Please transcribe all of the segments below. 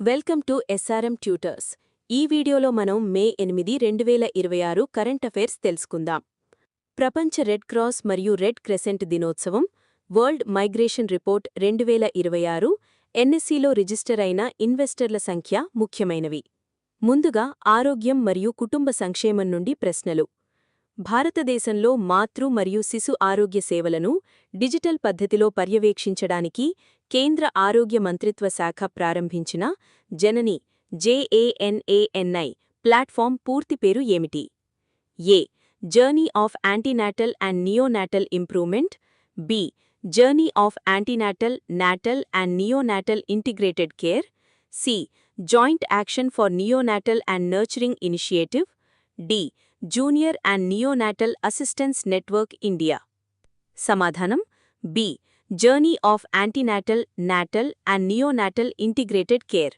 Welcome to SRM tutors. ఈ వీడియోలో మనం మే 8, 2026 కరెంట్ అఫైర్స్ తెలుసుకుందాం. ప్రపంచ రెడ్ క్రాస్ మరియు రెడ్ క్రెసెంట్ దినోత్సవం, వరల్డ్ మైగ్రేషన్ రిపోర్ట్ 2026, ఎన్ఎస్సిలో రిజిస్టర్ అయిన ఇన్వెస్టర్ల సంఖ్య ముఖ్యమైనవి. ముందుగా ఆరోగ్యం మరియు కుటుంబ సంక్షేమం నుండి ప్రశ్నలు. భారతదేశంలో మాతృ మరియు శిశు ఆరోగ్య సేవలను డిజిటల్ పద్ధతిలో పర్యవేక్షించడానికి కేంద్ర ఆరోగ్య మంత్రిత్వ శాఖ ప్రారంభించిన జనని JANANI ప్లాట్ఫామ్ పూర్తి పేరు ఏమిటి? A. Journey of antenatal and neonatal improvement. B. Journey of antenatal, natal and neonatal integrated care. C. Joint action for neonatal and nurturing initiative. D. Junior and neonatal assistance network India. సమాధానం B. Journey of antenatal, natal and neonatal integrated care.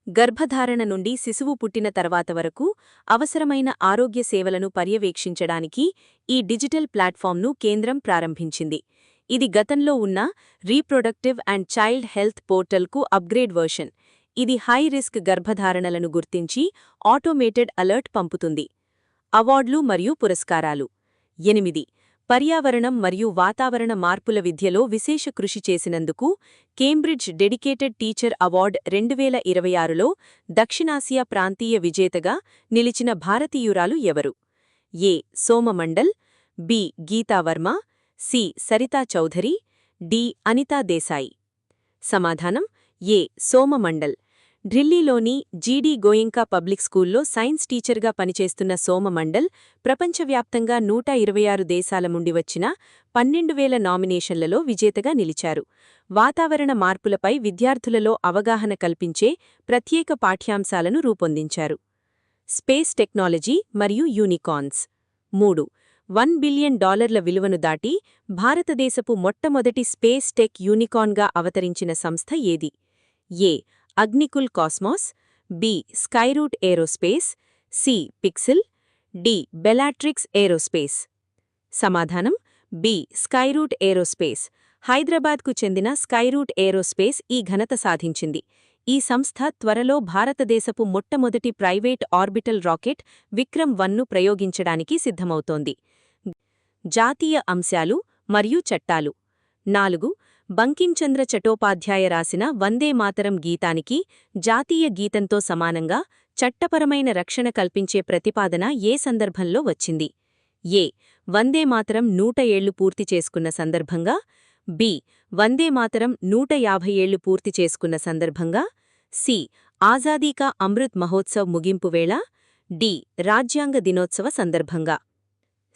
గర్భధారణ నుండి శిశువు పుట్టిన తర్వాత వరకు అవసరమైన ఆరోగ్య సేవలను పర్యవేక్షించడానికి ఈ డిజిటల్ ప్లాట్ఫామ్ను కేంద్రం ప్రారంభించింది. ఇది గతంలో ఉన్న రీప్రొడక్టివ్ అండ్ చైల్డ్ హెల్త్ పోర్టల్కు అప్గ్రేడ్ వర్షన్. ఇది హై రిస్క్ గర్భధారణలను గుర్తించి ఆటోమేటెడ్ అలర్ట్ పంపుతుంది. అవార్డులు మరియు పురస్కారాలు. 8. పర్యావరణం మరియు వాతావరణ మార్పుల విద్యలో విశేష కృషి చేసినందుకు కేంబ్రిడ్జ్ డెడికేటెడ్ టీచర్ అవార్డ్ 2026లో దక్షిణాసియా ప్రాంతీయ విజేతగా నిలిచిన భారతీయురాలు ఎవరు? ఏ. సోమమండల్. B. గీతావర్మ. C. Sarita Chaudhary. D. Anita Desai. సమాధానం ఏ. సోమమండల్. ఢిల్లీలోని జీడీ గోయింకా పబ్లిక్ స్కూల్లో సైన్స్ టీచర్గా పనిచేస్తున్న సోమమండల్ ప్రపంచవ్యాప్తంగా 126 దేశాల నుండి వచ్చిన 12,000 నామినేషన్లలో విజేతగా నిలిచారు. వాతావరణ మార్పులపై విద్యార్థులలో అవగాహన కల్పించే ప్రత్యేక పాఠ్యాంశాలను రూపొందించారు. స్పేస్ టెక్నాలజీ మరియు యూనికార్న్స్. 3. $1 బిలియన్ విలువను దాటి భారతదేశపు మొట్టమొదటి స్పేస్ టెక్ యూనికార్న్గా అవతరించిన సంస్థ ఏది? A. Agnikul Cosmos. B. Skyroot aerospace. C. Pixxel. D. Bellatrix aerospace. సమాధానం బి. Skyroot aerospace. హైదరాబాద్కు చెందిన స్కైరూట్ ఏరోస్పేస్ ఈ ఘనత సాధించింది. ఈ సంస్థ త్వరలో భారతదేశపు మొట్టమొదటి ప్రైవేట్ ఆర్బిటల్ రాకెట్ విక్రమ్-1ను ప్రయోగించడానికి సిద్ధమవుతోంది. జాతీయ అంశాలు మరియు చట్టాలు. 4. బంకించంద్ర చటోపాధ్యాయ రాసిన వందే మాతరం గీతానికి జాతీయ గీతంతో సమానంగా చట్టపరమైన రక్షణ కల్పించే ప్రతిపాదన ఏ సందర్భంలో వచ్చింది? ఏ. వందే మాతరం 100 ఏళ్లు పూర్తి చేసుకున్న సందర్భంగా. బి. వందే మాతరం 150 ఏళ్లు పూర్తి చేసుకున్న సందర్భంగా. సి. ఆజాదీ కా అమృత్ మహోత్సవ్ ముగింపు వేళ. డి. రాజ్యాంగ దినోత్సవ సందర్భంగా.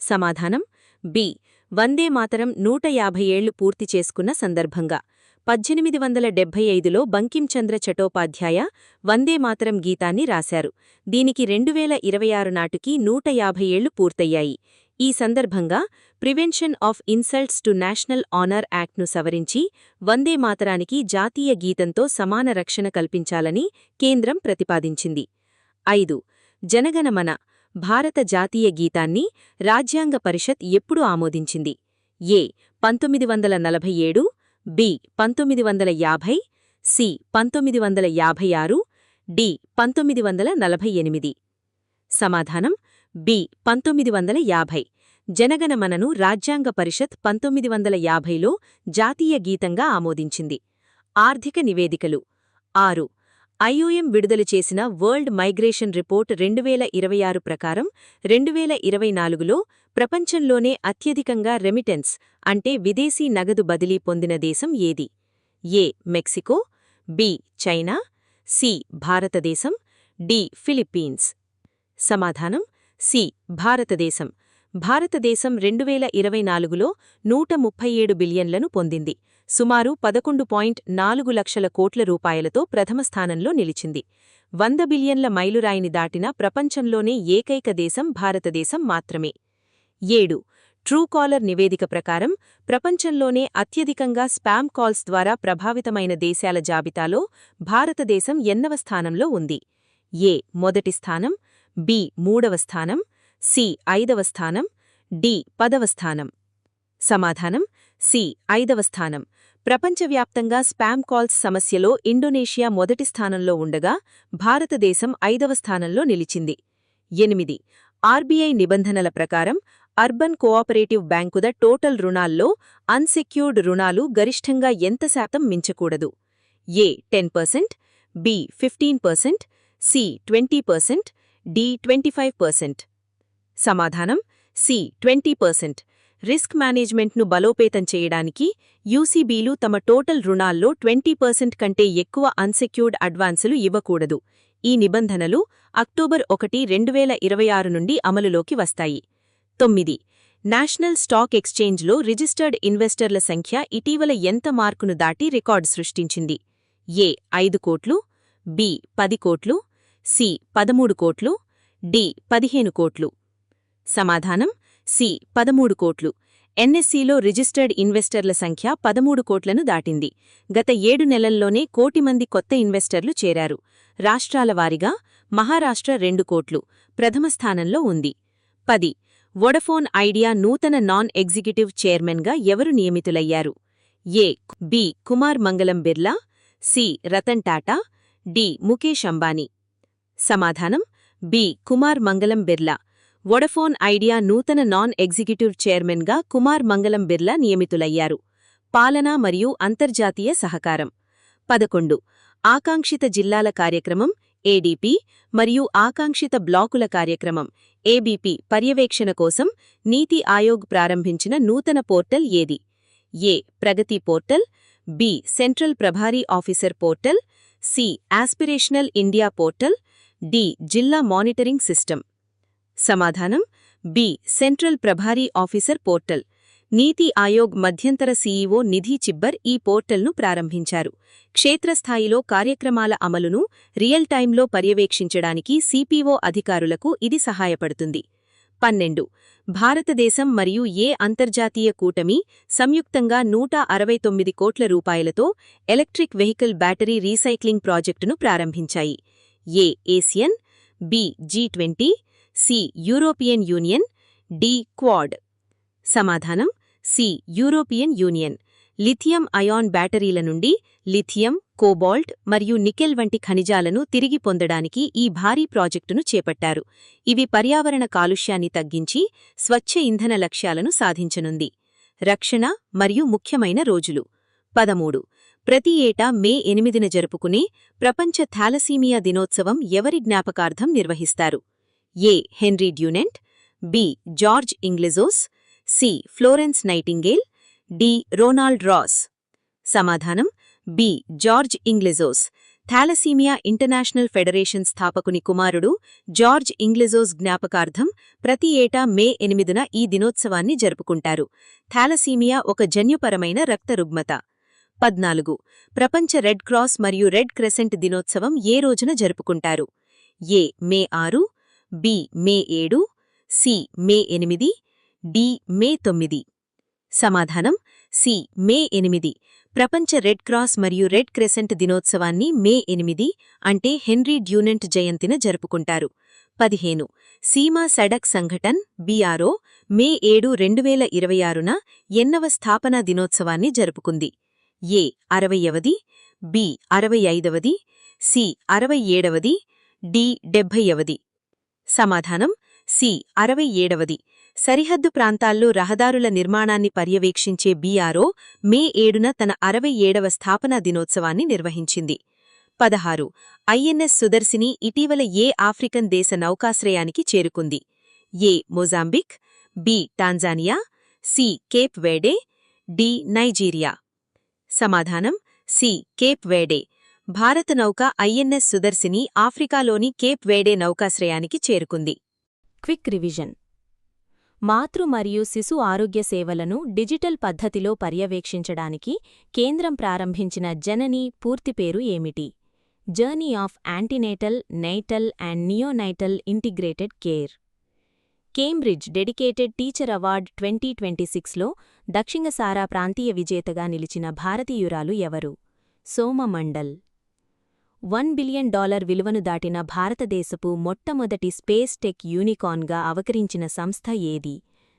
సమాధానం బి. వందే మాతరం 150 ఏళ్లు పూర్తి చేసుకున్న సందర్భంగా. 1875లో బంకించంద్ర చటోపాధ్యాయ వందే మాతరం గీతాన్ని రాశారు. దీనికి 2026 నాటికి 150 ఏళ్లు పూర్తయ్యాయి. ఈ సందర్భంగా prevention of insults to national honour యాక్ట్ను సవరించి వందే మాతరానికి జాతీయ గీతంతో సమాన రక్షణ కల్పించాలని కేంద్రం ప్రతిపాదించింది. 5. జనగణమన భారత జాతీయ గీతాన్ని రాజ్యాంగ పరిషత్ ఎప్పుడు ఆమోదించింది? ఏ. 1947. బి. 1950. సి. 1956. డి. 1948. సమాధానం బి. 1950. జనగణమనను రాజ్యాంగ పరిషత్ 1950లో జాతీయ గీతంగా ఆమోదించింది. ఆర్థిక నివేదికలు. 6. IOM విడుదల చేసిన వరల్డ్ మైగ్రేషన్ రిపోర్ట్ 2026 ప్రకారం 2024లో ప్రపంచంలోనే అత్యధికంగా రెమిటెన్స్ అంటే విదేశీ నగదు బదిలీ పొందిన దేశం ఏది? ఏ. మెక్సికో. బి. చైనా. సి. భారతదేశం. డి. ఫిలిప్పీన్స్. సమాధానం సి. భారతదేశం. భారతదేశం 2024లో 137 బిలియన్లను పొందింది. సుమారు 11.4 లక్షల కోట్ల రూపాయలతో ప్రథమ స్థానంలో నిలిచింది. 100 బిలియన్ల మైలురాయిని దాటిన ప్రపంచంలోనే ఏకైక దేశం భారతదేశం మాత్రమే. 7. ట్రూకాలర్ నివేదిక ప్రకారం ప్రపంచంలోనే అత్యధికంగా స్పామ్ కాల్స్ ద్వారా ప్రభావితమైన దేశాల జాబితాలో భారతదేశం ఎన్నవ స్థానంలో ఉంది? ఏ. మొదటి స్థానం. బి. 3వ స్థానం. సి. 5వ స్థానం. డి. 10వ స్థానం. సమాధానం సి. 5వ స్థానం. ప్రపంచవ్యాప్తంగా స్పామ్ కాల్స్ సమస్యలో ఇండోనేషియా మొదటి స్థానంలో ఉండగా భారతదేశం 5వ స్థానంలో నిలిచింది. 8. ఆర్బీఐ నిబంధనల ప్రకారం అర్బన్ కోఆపరేటివ్ బ్యాంకుద టోటల్ రుణాల్లో అన్సెక్యూర్డ్ రుణాలు గరిష్ఠంగా ఎంత శాతం మించకూడదు? ఏ 10%, బి 15%, సి 20%, డి 25%. సమాధానం సి 20%. రిస్క్ మేనేజ్మెంట్ను బలోపేతం చేయడానికి యూసీబీలు తమ టోటల్ రుణాల్లో 20% కంటే ఎక్కువ అన్సెక్యూర్డ్ అడ్వాన్సులు ఇవ్వకూడదు. ఈ నిబంధనలు అక్టోబర్ 1, 2026 నుండి అమలులోకి వస్తాయి. 9. నేషనల్ స్టాక్ ఎక్స్చేంజ్లో రిజిస్టర్డ్ ఇన్వెస్టర్ల సంఖ్య ఇటీవల ఎంత మార్కును దాటి రికార్డు సృష్టించింది? ఏ 5 కోట్లు, బి 10 కోట్లు, సి 13 కోట్లు, డి 15 కోట్లు. సమాధానం సి 13 కోట్లు. ఎన్ఎస్సిలో రిజిస్టర్డ్ ఇన్వెస్టర్ల సంఖ్య 13 కోట్లను దాటింది. గత 7 నెలల్లోనే 1 కోటి మంది కొత్త ఇన్వెస్టర్లు చేరారు. రాష్ట్రాల వారీగా మహారాష్ట్ర 2 కోట్లు ప్రథమ స్థానంలో ఉంది. 10. వొడఫోన్ ఐడియా నూతన నాన్ ఎగ్జిక్యూటివ్ చైర్మన్గా ఎవరు నియమితులయ్యారు? ఏ బి కుమార్ మంగళం బిర్లా, సి రతన్ టాటా, డి ముఖేష్ అంబానీ. సమాధానం బి కుమార్ మంగళం బిర్లా. వొడఫోన్ ఐడియా నూతన నాన్ ఎగ్జిక్యూటివ్ చైర్మన్గా కుమార్ మంగళం బిర్లా నియమితులయ్యారు. పాలన మరియు అంతర్జాతీయ సహకారం. 11. ఆకాంక్షిత జిల్లాల కార్యక్రమం ఏడీపీ మరియు ఆకాంక్షిత బ్లాకుల కార్యక్రమం ఏబీపీ పర్యవేక్షణ కోసం నీతి ఆయోగ్ ప్రారంభించిన నూతన పోర్టల్ ఏది? A Pragati portal, B central Prabhari officer portal, C aspirational India portal, D Zilla monitoring system. సమాధానం B central Prabhari officer portal. NITI Aayog మధ్యంతర సీఈఓ నిధి చిబ్బర్ ఈ పోర్టల్ను ప్రారంభించారు. క్షేత్రస్థాయిలో కార్యక్రమాల అమలును రియల్ టైంలో పర్యవేక్షించడానికి సిపిఓ అధికారులకు ఇది సహాయపడుతుంది. 12. భారతదేశం మరియు ఏ అంతర్జాతీయ కూటమి సంయుక్తంగా 169 కోట్ల రూపాయలతో ఎలక్ట్రిక్ వెహికల్ బ్యాటరీ రీసైక్లింగ్ ప్రాజెక్టును ప్రారంభించాయి? A ASEAN, B G20, C European Union, D Quad. సమాధానం C European Union. Lithium ion బ్యాటరీల నుండి లిథియం, కోబాల్ట్ మరియు నికెల్ వంటి ఖనిజాలను తిరిగి పొందడానికి ఈ భారీ ప్రాజెక్టును చేపట్టారు. ఇవి పర్యావరణ కాలుష్యాన్ని తగ్గించి స్వచ్ఛ ఇంధన లక్ష్యాలను సాధించనుంది. రక్షణ మరియు ముఖ్యమైన రోజులు. 13. ప్రతి ఏటా మే 8న జరుపుకునే ప్రపంచ థాలసీమియా దినోత్సవం ఎవరి జ్ఞాపకార్థం నిర్వహిస్తారు? A Henry Dunant, B George Englezos, C Florence Nightingale, D Ronald Ross. సమాధానం B George Englezos. Thalassaemia international federation స్థాపకుని కుమారుడు జార్జ్ ఇంగ్లెజోస్ జ్ఞాపకార్థం ప్రతి ఏటా మే 8న ఈ దినోత్సవాన్ని జరుపుకుంటారు. థాలసీమియా ఒక జన్యుపరమైన రక్త రుగ్మత. 14. ప్రపంచ రెడ్ క్రాస్ మరియు రెడ్ క్రెసెంట్ దినోత్సవం ఏ రోజున జరుపుకుంటారు? ఏ మే 6, బి మే 7, సి మే 8, డి మే 9. సమాధానం సి మే 8. ప్రపంచ రెడ్ క్రాస్ మరియు రెడ్ క్రెసెంట్ దినోత్సవాన్ని మే 8 అంటే హెన్రీ డ్యూనెంట్ జయంతిన జరుపుకుంటారు. 15. సీమా సడక్ సంఘటన్ బీఆర్ఓ మే 7, 2026న ఎన్నవ స్థాపనా దినోత్సవాన్ని జరుపుకుంది? ఏ 60వ, బి 65వ, సి 67వ, డి 70వ. సమాధానం సి 67వ. సరిహద్దు ప్రాంతాల్లో రహదారుల నిర్మాణాన్ని పర్యవేక్షించే బీఆర్ఓ మే 7న తన 67వ స్థాపనా దినోత్సవాన్ని నిర్వహించింది. 16. ఐఎన్ఎస్ సుదర్శిని ఇటీవల ఏ ఆఫ్రికన్ దేశ నౌకాశ్రయానికి చేరుకుంది? A Mozambique, B Tanzania, C Cape Verde, D Nigeria. సమాధానం సి కేప్ వేడే. భారత నౌక ఐఎన్ఎస్ సుదర్శిని ఆఫ్రికాలోని కేప్ వేడే నౌకాశ్రయానికి చేరుకుంది. Quick revision. మాతృ మరియు శిశు ఆరోగ్య సేవలను డిజిటల్ పద్ధతిలో పర్యవేక్షించడానికి కేంద్రం ప్రారంభించిన జనని పూర్తి పేరు ఏమిటి? Journey of antenatal, natal and neonatal integrated care. Cambridge dedicated teacher award 2026లో దక్షిణసారా ప్రాంతీయ విజేతగా నిలిచిన భారతీయురాలు ఎవరు? సోమ మండల్. $1 బిలియన్ విలువను దాటిన భారతదేశపు మొట్టమొదటి స్పేస్ టెక్ యూనికార్న్గా అవతరించిన సంస్థ ఏది?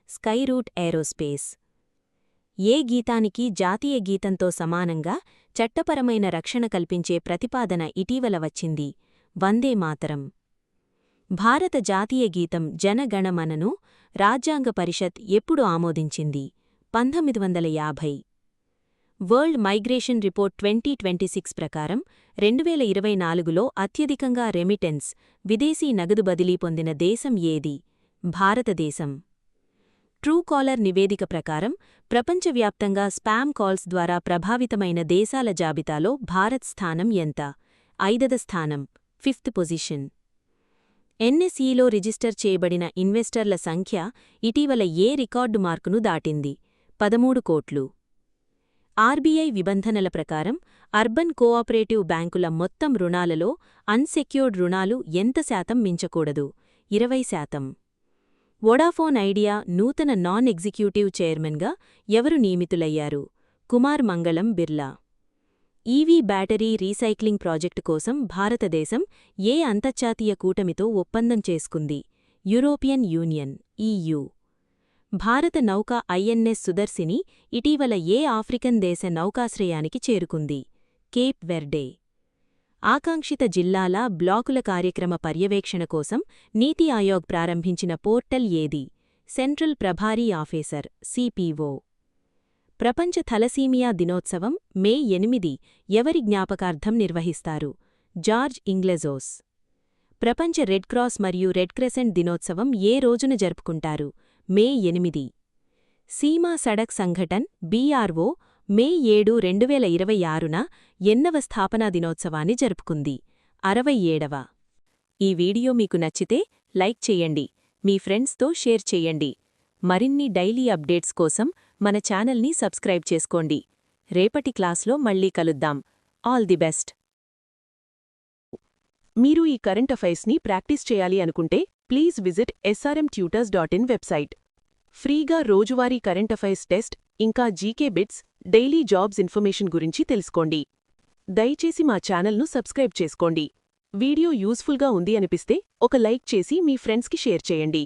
Skyroot aerospace. ఏ గీతానికి జాతీయ గీతంతో సమానంగా చట్టపరమైన రక్షణ కల్పించే ప్రతిపాదన ఇటీవల వచ్చింది? వందే మాతరం. భారత జాతీయ గీతం జనగణమనను రాజ్యాంగ పరిషత్ ఎప్పుడు ఆమోదించింది? 1950. వరల్డ్ మైగ్రేషన్ రిపోర్ట్ 2026 ప్రకారం 2024లో అత్యధికంగా రెమిటెన్స్ విదేశీ నగదు బదిలీ పొందిన దేశం ఏది? భారతదేశం. ట్రూకాలర్ నివేదిక ప్రకారం ప్రపంచవ్యాప్తంగా స్పామ్ కాల్స్ ద్వారా ప్రభావితమైన దేశాల జాబితాలో భారత్ స్థానం ఎంత? 5వ స్థానం, 5th పొజిషన్. ఎన్ఎస్ఈలో రిజిస్టర్ చేయబడిన ఇన్వెస్టర్ల సంఖ్య ఇటీవల ఏ రికార్డు మార్కును దాటింది? 13 కోట్లు. ఆర్బీఐ నిబంధనల ప్రకారం అర్బన్ కోఆపరేటివ్ బ్యాంకుల మొత్తం రుణాలలో అన్సెక్యూర్డ్ రుణాలు ఎంత శాతం మించకూడదు? 20%. వొడాఫోన్ ఐడియా నూతన నాన్ ఎగ్జిక్యూటివ్ చైర్మన్గా ఎవరు నియమితులయ్యారు? కుమార్ మంగళం Birla. EV battery recycling project కోసం భారతదేశం ఏ అంతర్జాతీయ కూటమితో ఒప్పందం చేసుకుంది? European union (EU). భారత నౌక ఐఎన్ఎస్ సుదర్శిని ఇటీవల ఏ ఆఫ్రికన్ దేశ నౌకాశ్రయానికి చేరుకుంది? Cape Verde. ఆకాంక్షిత జిల్లాల బ్లాకుల కార్యక్రమ పర్యవేక్షణ కోసం నీతి ఆయోగ్ ప్రారంభించిన పోర్టల్ ఏది? Central Prabhari officer (CPO). ప్రపంచ థలసీమియా దినోత్సవం మే 8 ఎవరి జ్ఞాపకార్థం నిర్వహిస్తారు? George Englezos. ప్రపంచ రెడ్ క్రాస్ మరియు రెడ్ క్రెసెంట్ దినోత్సవం ఏ రోజున జరుపుకుంటారు? మే 8. సీమా సడక్ సంఘటన్ BRO మే 7, 2026న ఎన్నవ స్థాపనా దినోత్సవాన్ని జరుపుకుంది? 67వ. ఈ వీడియో మీకు నచ్చితే లైక్ చేయండి, మీ ఫ్రెండ్స్తో షేర్ చేయండి. మరిన్ని డైలీ అప్డేట్స్ కోసం మన ఛానల్ని సబ్స్క్రైబ్ చేసుకోండి. రేపటి క్లాస్లో మళ్ళీ కలుద్దాం. All the best. మీరు ఈ కరెంట్ అఫైర్స్ని ప్రాక్టీస్ చేయాలి అనుకుంటే ప్లీజ్ విజిట్ srmtutors.in వెబ్సైట్. ఫ్రీగా రోజువారీ కరెంట్ అఫైర్స్ టెస్ట్ ఇంకా GK bits, daily jobs information గురించి తెలుసుకోండి. దయచేసి మా ఛానల్ను సబ్స్క్రైబ్ చేసుకోండి. వీడియో యూస్ఫుల్గా ఉంది అనిపిస్తే ఒక లైక్ చేసి మీ ఫ్రెండ్స్కి షేర్ చేయండి.